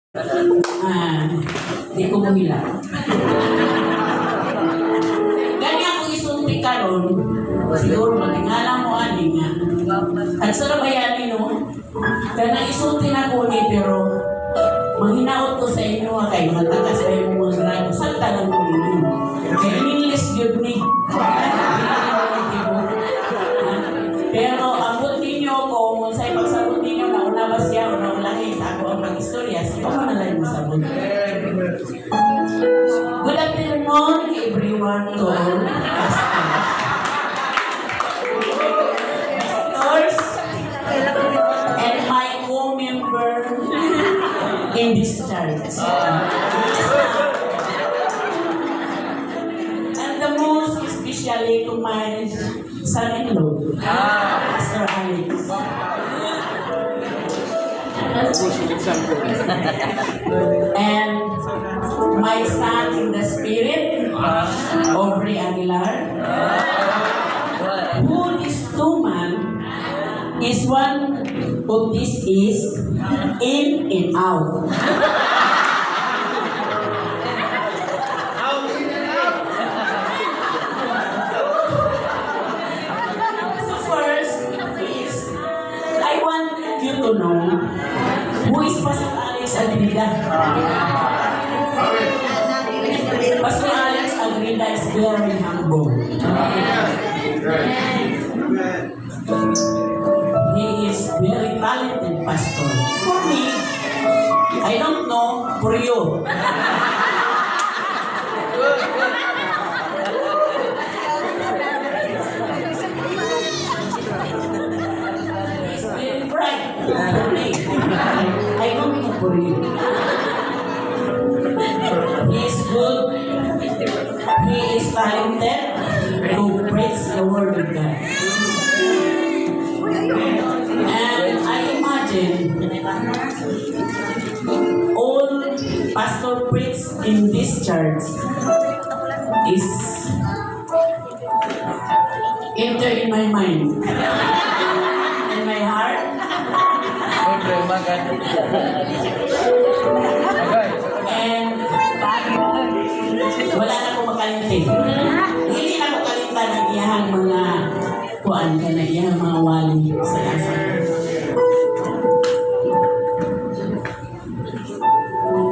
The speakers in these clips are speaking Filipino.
Di ko muhila. Ganyan ako isulti karon, siguro matingala mo ani nga. At sarap bayani no, kaya isulti na ko ni pero manghinaot ko sa inyo kay matakas kayo mga grado. Salta lang ko ninyo. Kaya in-English yun ni. Pero abot ninyo kung sa'yo pagsabot ninyo na una ba siya o na ulahi sa ako ang pag-istorya, sa pa manalay mo sabot. Good afternoon everyone to all pastors and my co-member in this church. And the most especially to my son-in-law, Pastor Alex. And my son in the spirit, Aubrey Aguilar. Who these two man is one of this is in and out. So first is I want you to know who is Pastor Alex Agrida. Pastor Alex Agrida is very humble. He is very talented pastor. For me, I don't know for you. He's very bright. For me, I don't know for you. He is good. He is talented to preach the word of God. And I imagine all pastor preach in this church is enter in my mind and my heart. And wala na ko makalinti. Hindi na ko kalinta ng iyahang mga kuan ka na iyahang mga wali sa asa.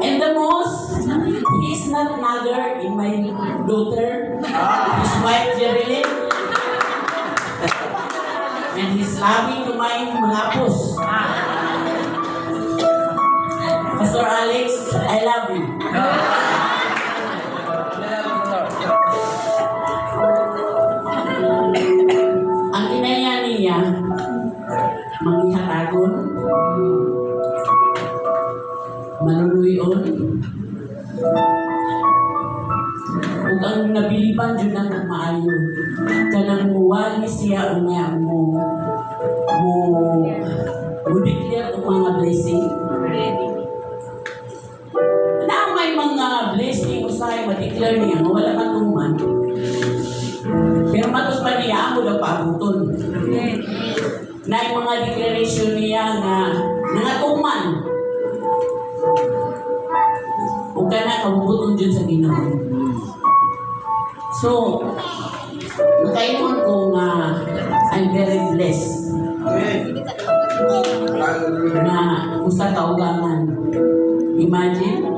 And the most, he is not mother in my daughter, his wife Jerilyn. And he's loving to my mga apos. Pastor Alex, I love you. Ang inaya niya, manghihatagon, manuluyon, ug ang nabiliban jud ang maayo kanang muwali siya unya mo declare og mga blessing na may mga blessing usahay ma-declare niya nga wala matuman pero matud pa niya amo daw paabuton na yung mga declaration niya nga nangatuman ug kana kabubuton jud sa Ginoo. So, nakaingon ko nga I'm very blessed na usa ka ugangan. Imagine,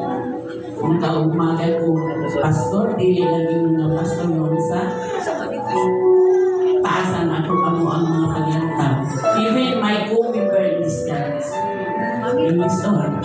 nakaugmagan ko pastor, dili lagi nga pastor noon sa taasan ako ang mga pagyanta. Even my co-member in this church, in this store.